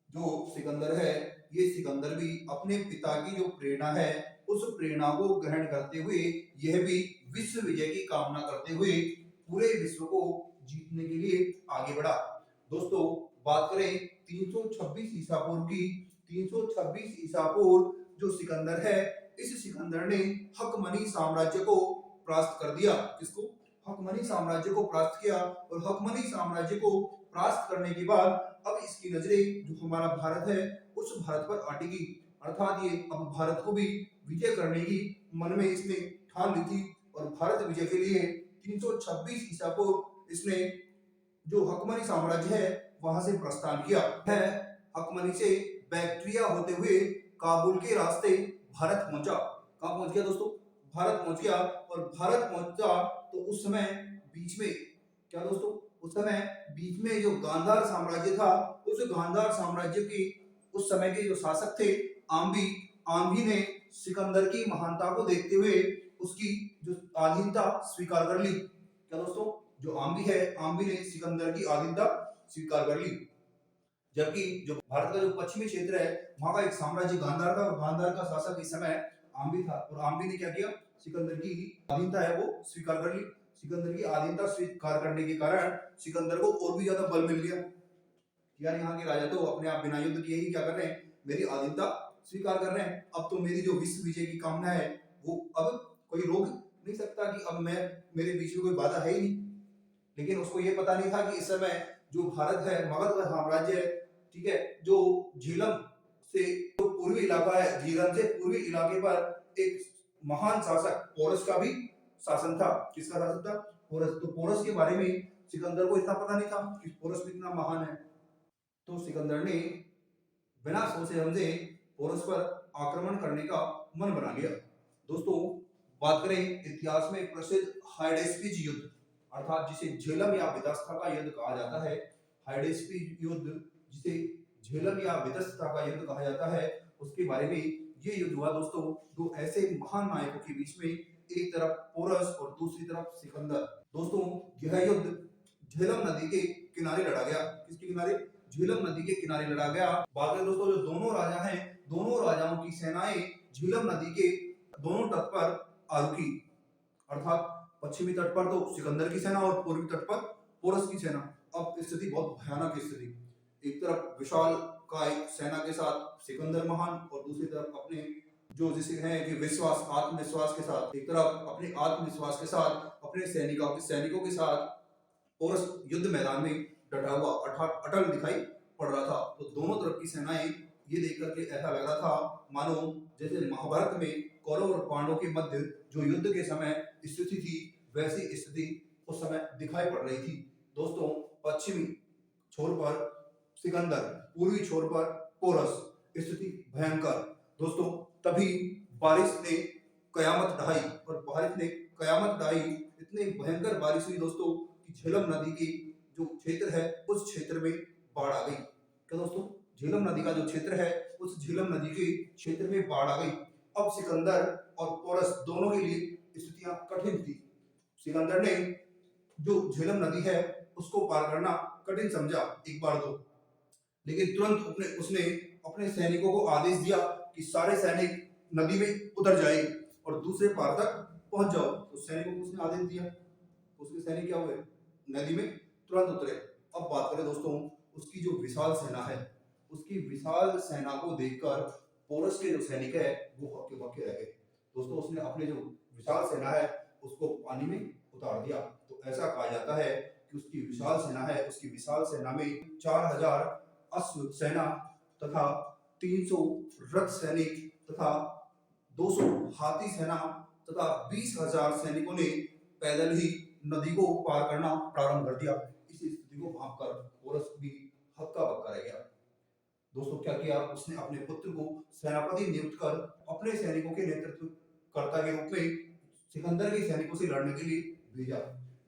जो सिकंदर है ये सिकंदर भी अपने पिता की जो प्रेरणा है उस प्रेरणा को ग्रहण करते हुए यह भी विश्व विजय की कामना करते हुए पूरे विश्व को जीतने के लिए आगे बढ़ा। दोस्तों बात करें 326 ईसा पूर्व की, 326 ईसा पूर्व जो सिकंदर है, इस सिकंदर ने हकमनी साम्राज्य को परास्त कर दिया। किसको? हकमनी साम्राज्य को परास्त किया। और हकमनी साम्राज्य को परास्त करने के बाद अब इसकी नजरें जो हमारा भारत है उस भारत पर अटेगी, अर्थात ये अब भारत को भी विजय करने की मन में इसने ठान ली थी। और भारत विजय के लिए 326 ईसा पूर्व इसने जो हकमनी साम्राज्य है वहां से प्रस्थान किया है। हकमनी से बैक्ट्रिया होते हुए काबुल के रास्ते भारत पहुंचा। कहां पहुंच गया दोस्तों? भारत पहुंच गया। और भारत पहुंचा तो उस समय बीच में क्या दोस्तों? उस समय बीच में जो गांधार साम्राज्य था, उस गांधार साम्राज्य की उस समय के जो शासक थे आम्भी ने सिकंदर की महानता को देखते हुए उसकी जो अधीनता स्वीकार कर ली। क्या दोस्तों? जो आम्भी ने सिकंदर की अधीनता स्वीकार कर ली। जबकि जो भारत का जो पश्चिमी क्षेत्र है वहां का एक साम्राज्य गांधार का, और गांधार का शासक इस समय आम्भी था। और आम्भी ने क्या किया? सिकंदर की अधीनता है वो स्वीकार कर ली। सिकंदर की अधीनता स्वीकार करने के कारण सिकंदर को और भी ज्यादा बल मिल गया। यार यहाँ के राजा तो अपने आप बिना युद्ध किए ही क्या कर रहे हैं? मेरी अधीनता स्वीकार कर रहे हैं। अब तो मेरी जो विश्व विजय की कामना है वो अब कोई रोक नहीं सकता कि अब मैं मेरे बीच में कोई बाधा है ही नहीं। लेकिन उसको ये पता नहीं था कि इस समय जो भारत है, मगध साम्राज्य है, ठीक है, जो झेलम से जो पूर्वी इलाका है, झेलम से पूर्वी इलाके पर एक महान शासक पोरस का भी शासन था। किसका शासन था? पोरस। तो पोरस के बारे में सिकंदर को इतना पता नहीं था कि पोरस कितना महान है। तो सिकंदर ने बिना सोचे समझे पोरस पर आक्रमण करने का मन बना लिया। दोस्तों, बात करें इतिहास में प्रसिद्ध हाइडेस्पीज युद्ध, अर्थात जिसे झेलम या विदस्था का युद्ध कहा जाता है, हाइडेस्पीज युद्ध जिसे झेलम या विदस्था का युद्ध कहा जाता है, उसके बारे में ये युद्ध हुआ दोस्तों दो ऐसे महान नायकों के बीच में, एक तरफ पोरस और दूसरी तरफ सिकंदर। दोस्तों, यह युद्ध झेलम नदी के किनारे लड़ा गया। किसके किनारे? झेलम नदी के किनारे लड़ा गया। बात करें दोस्तों, जो दोनों राजा हैं, दोनों राजाओं की सेनाएं झेलम नदी के दोनों तट पर आ रुकी, अर्थात पश्चिमी तट पर तो सिकंदर की सेना और पूर्वी तट पर पोरस की सेना। अब स्थिति बहुत भयानक स्थिति, एक तरफ विशाल काय सेना के साथ सिकंदर महान और दूसरी तरफ अपने जो जिसे है कि विश्वास आत्मविश्वास के साथ, एक तरफ अपने आत्मविश्वास के साथ अपने सैनिकों के साथ पोरस युद्ध मैदान में डटा हुआ अटल दिखाई पड़ रहा था। तो दोनों तरफ की सेनाएं ये देख करके ऐसा लग रहा था मानो जैसे महाभारत में कौरव और पांडवों के मध्य जो युद्ध के समय स्थिति थी, वैसी स्थिति उस समय दिखाई पड़ रही थी। दोस्तों, पश्चिमी छोर पर सिकंदर, पूर्वी छोर पर पोरस, स्थिति भयंकर। दोस्तों, तभी बारिश ने कयामत ढाई, और बारिश ने कयामत ढाई, इतनी भयंकर बारिश हुई दोस्तों कि झेलम नदी की जो क्षेत्र है उस क्षेत्र में बाढ़ आ गई। क्या दोस्तों? झेलम नदी का जो क्षेत्र है उस झेलम नदी के क्षेत्र में बाढ़ आ गई। अब सिकंदर और पोरस दोनों के लिए स्थितियां कठिन थी। सिकंदर ने जो झेलम नदी है उसको पार करना कठिन समझा एक बार तो, लेकिन तुरंत उसने अपने सैनिकों को आदेश दिया कि सारे सैनिक नदी में उतर जाए और दूसरे पार तक पहुंच जाओ। तो सैनिकों को उसने आदेश दिया, उसके सैनिक क्या हुए? नदी में तुरंत उतरे। अब बात करें दोस्तों, उसकी जो विशाल सेना है, उसकी विशाल सेना को देखकर पोरस के जो सैनिक है वो हक्के बक्के रह गए। दोस्तों, उसने अपने जो विशाल सेना है उसको पानी में उतार दिया। तो ऐसा कहा जाता है कि उसकी विशाल सेना है, उसकी विशाल सेना में 4000 अश्व सेना तथा 300 रथ सैनिक तथा 200 हाथी सेना तथा 20,000 सैनिकों ने पैदल ही नदी को पार करना प्रारंभ कर दिया। इस स्थिति को भांपकर पोरस भी हक्का बक्का रह गया। दोस्तों, क्या किया उसने? अपने पुत्र को सेनापति नियुक्त कर अपने सैनिकों के नेतृत्व कर्ता के रूप में सिकंदर के सैनिकों से लड़ने के लिए भेजा।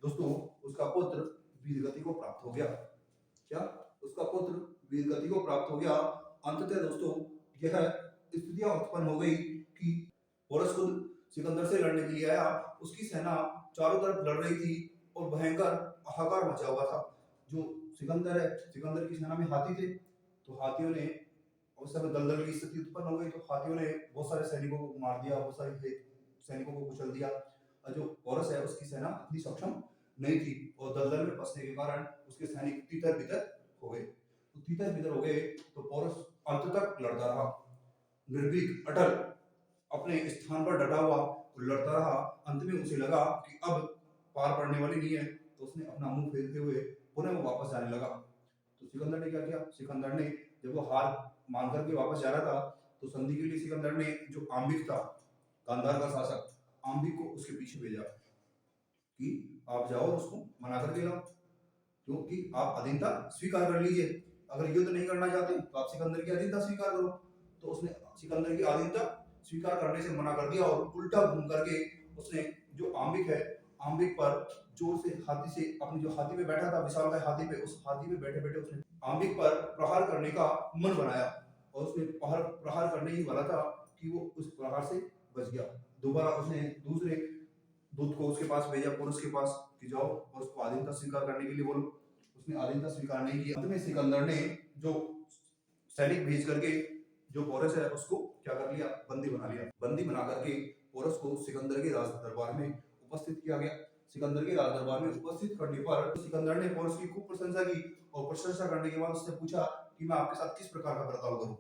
दोस्तों, उसका पुत्र वीरगति को प्राप्त हो गया। क्या? उसका पुत्र वीरगति को प्राप्त हो गया। अंततः दोस्तों, यह स्थितियां उत्पन्न हो गई कि पोरस खुद सिकंदर से लड़ने के लिए आया, उसकी सेना चारों तरफ लड़ रही थी और भयंकर हाहाकार मचा हुआ था। जो सिकंदर है, सिकंदर की सेना में हाथी थे, तो हाथियों ने उस समय दलदल की स्थिति उत्पन्न हो गई, तो हाथियों ने बहुत सारे सैनिकों को मार दिया, बहुत सारे सैनिकों को कुचल दिया। और जो पोरस है उसकी सेना इतनी सक्षम नहीं थी और दलदल में फंसने के कारण उसके सैनिक तितर बितर हो गए। तो तितर बितर हो गए तो पोरस अंत तक लड़ता रहा, निर्भीक अटल अपने स्थान पर डटा हुआ लड़ता रहा। अंत में उसे लगा कि अब पार पड़ने वाली नहीं है, तो उसने अपना मुंह फेरते हुए पुनः वो वापस जाने लगा। तो सिकंदर ने क्या किया? सिकंदर ने जब वो हार मान करके वापस जा रहा था, तो संधि के लिए सिकंदर ने जो आम्बिक था, गांधार का शासक, आम्बिक को उसके पीछे भेजा कि आप जाओ उसको मना करके लाओ, क्योंकि आप अधीनता स्वीकार कर लीजिए। अगर युद्ध नहीं करना चाहते तो आप सिकंदर की अधीनता स्वीकार करो। तो उसने सिकंदर की अधीनता स्वीकार करने से मना कर दिया और उल्टा घूम करके उसने जो आम्बिक है, आम्बिक पर जोर से हाथी से, अपने जो हाथी पे बैठा था विशालकाय हाथी पे, उस हाथी पे बैठे बैठे उसने आम्बिक पर प्रहार करने का मन बनाया और उसने प्रहार करने ही वाला था कि वो उस प्रहार से बच गया। दोबारा उसने दूसरे दूत को उसके पास भेजा, पोरस के पास, कि जाओ और उसको अधीनता स्वीकार करने के लिए बोलो। उसने अधीनता स्वीकार नहीं किया। अंत में सिकंदर ने जो सैनिक भेज करके जो पोरस है उसको क्या कर लिया? बंदी बना लिया। बंदी बना करके पोरस को सिकंदर के राज दरबार में उपस्थित किया गया। सिकंदर के राज दरबार में उपस्थित करने पर सिकंदर ने पोरस की खूब प्रशंसा की और प्रशंसा करने के बाद उससे पूछा कि मैं आपके साथ किस प्रकार का बर्ताव करूं।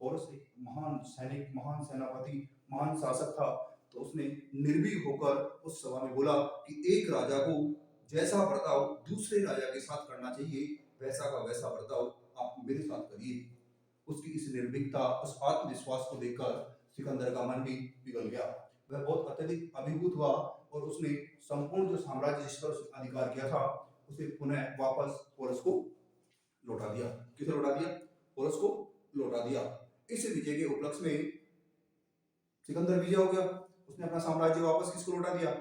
पोरस एक महान सैनिक, महान सेनापति, महान शासक था। तो उसने निर्भीक होकर उस सभा में बोला कि एक राजा को जैसा बर्ताव दूसरे राजा के साथ करना चाहिए, वैसा का वैसा बर्ताव आप मेरे साथ करिए। उसकी इस निर्भीकता, उस आत्मविश्वास को देखकर सिकंदर का मन भी पिघल गया। वह बहुत अत्यधिक अभिभूत हुआ और उसने संपूर्ण जो साम्राज्य जिस पर उसने अधिकार किया था, उसे पुनः वापस पोरस को लौटा दिया। किसे लौटा दिया? पोरस को लौटा दिया। इस विजय के उपलक्ष्य में सिकंदर विजय हो गया। उसने अपना साम्राज्य वापस किसको लौटा दिया?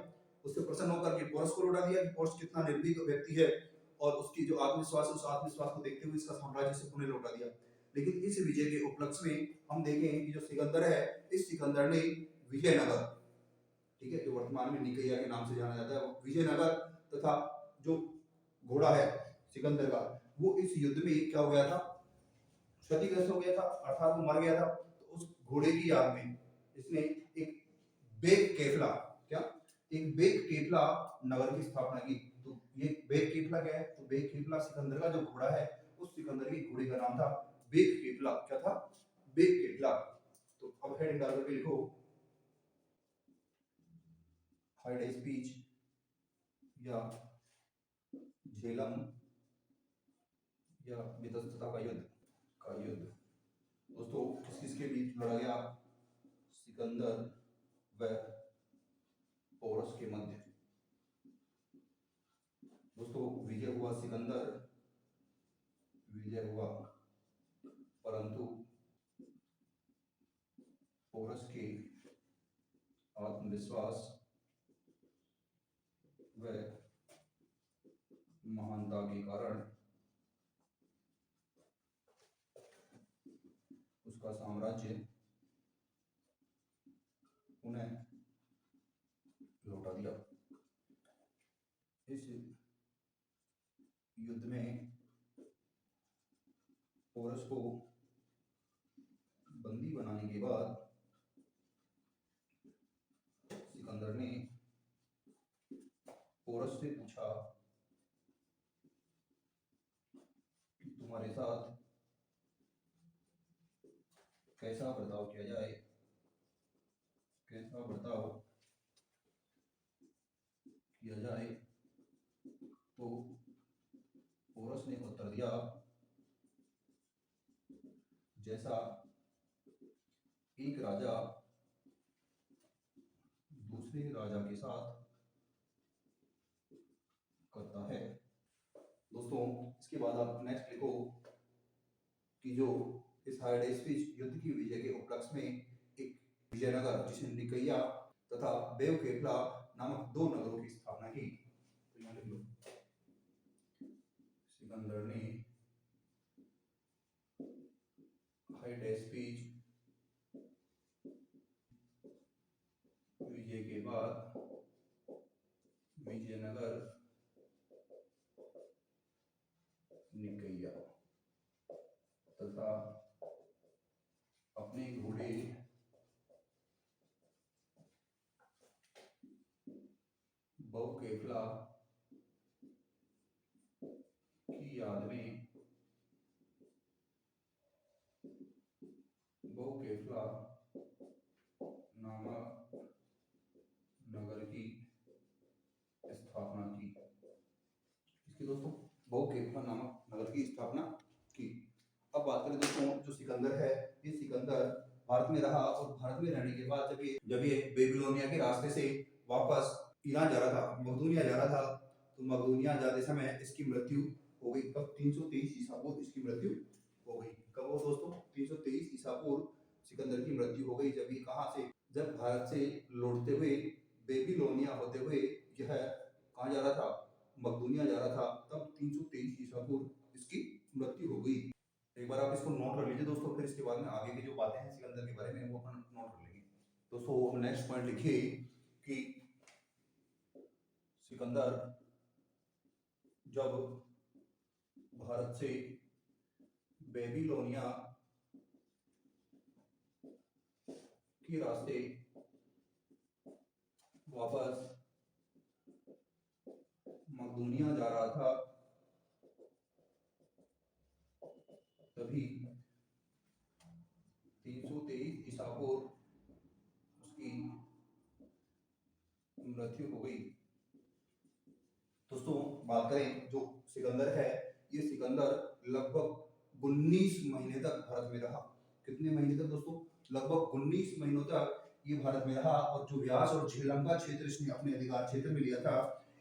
उससे प्रसन्न होकर के पोरस को लौटा दिया कि पोरस कितना निर्भीक व्यक्ति है, और उसकी जो आत्मविश्वास, उस आत्मविश्वास को देखते हुए इसका साम्राज्य से पुनः लौटा दिया। लेकिन इस विजय के उपलक्ष्य में हम देखें कि जो सिकंदर है, इस सिकंदर ने विजयनगर, ठीक है, जो वर्तमान में निकैया के नाम से जाना जाता है, वो विजयनगर तथा जो घोड़ा है सिकंदर का, वो इस युद्ध में क्या हो गया था? क्षतिग्रस्त हो गया था, अर्थात वो मर गया था। तो उस घोड़े की याद में इसने एक बेग केफला, क्या? एक बेग केफला नगर की स्थापना की। तो ये बेग केफला क्या है? तो बेग केफला सिकंदर का जो घोड़ा है, उस सिकंदर के घोड़े का नाम था बेग केफला। क्या था? बेग केफला। तो अब हेडिंग डाल करके लिखो, हाइड स्पीच या झेलम या वितस्तता का युद्ध दोस्तों किस किसके बीच लड़ा गया? सिकंदर व पोरस के मध्य। दोस्तों विजय हुआ सिकंदर, विजय हुआ, परंतु पोरस के आत्मविश्वास व महानता के कारण उसका साम्राज्य उन्हें लौटा दिया। इस युद्ध में पोरस को बंदी बनाने के बाद सिकंदर ने पोरस से पूछा कि तुम्हारे साथ कैसा बर्ताव किया जाए, कैसा बर्ताव किया जाए। तो पोरस ने उत्तर दिया, जैसा एक राजा दूसरे राजा के साथ करता है। दोस्तों इसके बाद आप नेक्स्ट लिखो कि जो इस हाइड स्पीच युद्ध की विजय के उपलक्ष्य में एक विजयनगर, जिसे निकैया तथा बेवकेफला नामक दो नगरों की स्थापना की। तो यहाँ लिख लो, सिकंदर ने हाइड स्पीच विजय के बाद विजयनगर, निकैया तथा अपने घोड़े बहुकेफला की याद में बहुकेफला नामक नगर की स्थापना की। इसकी दोस्तों बहुकेफला नामक नगर की स्थापना की। अब बात करें दोस्तों, जो सिकंदर है, ये सिकंदर भारत में रहा और भारत में रहने के बाद जब ये बेबीलोनिया के रास्ते से वापस ईरान जा रहा था, मकदूनिया जा रहा था, तो मकदूनिया जाते समय इसकी मृत्यु हो गई। कब? 323 ईसा पूर्व इसकी मृत्यु हो गई। कब हो दोस्तों? 323 ईसा पूर्व सिकंदर की मृत्यु हो गई। जब ये कहाँ से, जब भारत से लौटते हुए बेबीलोनिया होते हुए यह कहाँ जा रहा था? मकदूनिया जा रहा था, तब 323 ईसा पूर्व इसकी मृत्यु हो गई। एक बार आप इसको नोट कर लीजिए दोस्तों, फिर इसके बाद में आगे की जो बातें हैं सिकंदर के बारे में वो अपन नोट कर लेंगे। दोस्तों हम नेक्स्ट पॉइंट लिखिए कि सिकंदर जब भारत से बेबीलोनिया के रास्ते वापस मकदूनिया जा रहा था, तभी 223 ईसा पूर्व उसकी मृत्यु हो गई। दोस्तों बात करें जो सिकंदर है, ये सिकंदर लगभग 19 महीने तक भारत में रहा। कितने महीने तक दोस्तों? लगभग 19 महीनों तक ये भारत में रहा। और जो व्यास और झेलम का क्षेत्र इसने अपने अधिकार क्षेत्र में लिया था,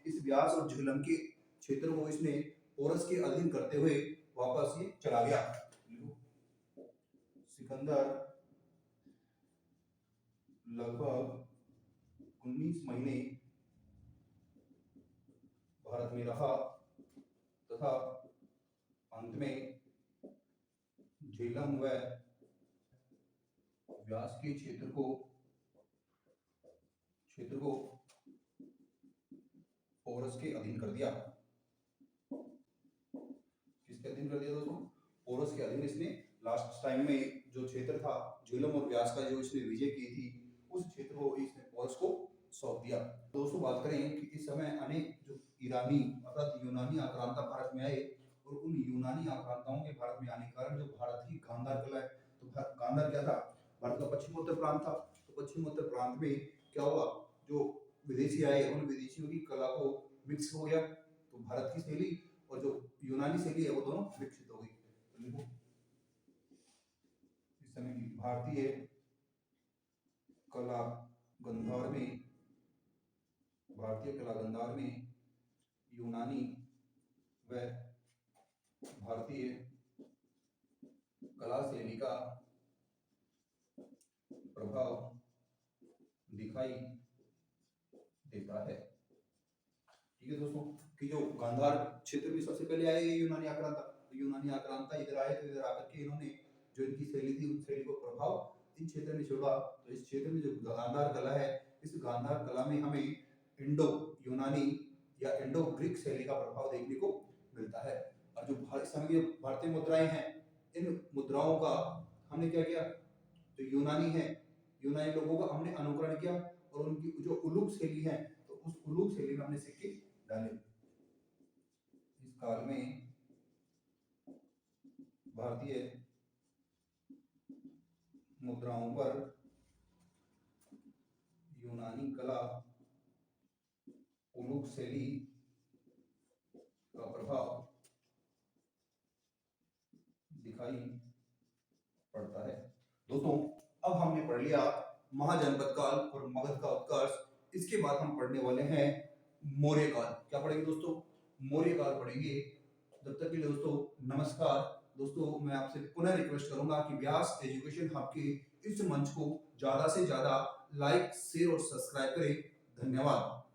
इस व्यास और झेलम के क्षेत्र को इसने पोरस के अधीन करते हुए वापस ये चला गया। सिकंदर लगभग 19 महीने भारत में रहा तथा अंत में झेलम व व्यास के क्षेत्र को पोरस के अधीन कर दिया। किसके अधीन कर दिया दोस्तों? पोरस के अधीन इसने लास्ट टाइम में जो क्षेत्र था झेलम और व्यास का, जो इसने विजय की थी, उस क्षेत्र को इसने पोरस को सौंप दिया। दोस्तों बात करें कि इस समय अनेक जो ईरानी अर्थात यूनानी आक्रांता भारत में आए, और उन यूनानी आक्रांताओं के भारत में आने के कारण जो भारत की गांधार कला है, तो गांधार क्या था? भारत का पश्चिमोत्तर प्रांत था। तो पश्चिमोत्तर प्रांत में क्या हुआ? जो विदेशी आए, उन विदेशियों की कला को मिक्स हो गया, तो भारत की शैली और जो यूनानी शैली है वो दोनों विकसित हो गई। तो लिखो इस समय की भारतीय कला गंधार में यूनानी व भारतीय कला शैली का प्रभाव दिखाई देता है। ठीक है दोस्तों, कि जो गांधार क्षेत्र में सबसे पहले आए यूनानी आक्रांता, तो यूनानी आक्रांता इधर आए, तो इधर आकर के इन्होंने जो इनकी शैली थी उस शैली को प्रभाव इन क्षेत्र में छोड़ा। तो इस क्षेत्र में जो गांधार कला है, इस गांधार कला में हमें इंडो यूनानी या इंडो ग्रीक शैली का प्रभाव देखने को मिलता है। और जो इस समय की भारतीय मुद्राएं हैं, इन मुद्राओं का हमने क्या किया? जो यूनानी है, यूनानी लोगों का हमने अनुकरण किया, और उनकी जो उलूक शैली है, तो उस उलूक शैली में हमने सिक्के डाले। इस काल में भारतीय मुद्राओं पर यूनानी कला उलूक शैली का प्रभाव दिखाई पड़ता है। दोस्तों अब हमने पढ़ लिया महाजनपद काल और मगध का उत्कर्ष। इसके बाद हम पढ़ने वाले हैं मौर्य काल। क्या पढ़ेंगे दोस्तों? मौर्य काल पढ़ेंगे। जब तक के लिए दोस्तों नमस्कार। दोस्तों मैं आपसे पुनः रिक्वेस्ट करूंगा कि व्यास एजुकेशन हब के इस मंच को ज्यादा से ज्यादा लाइक, शेयर और सब्सक्राइब करें। धन्यवाद।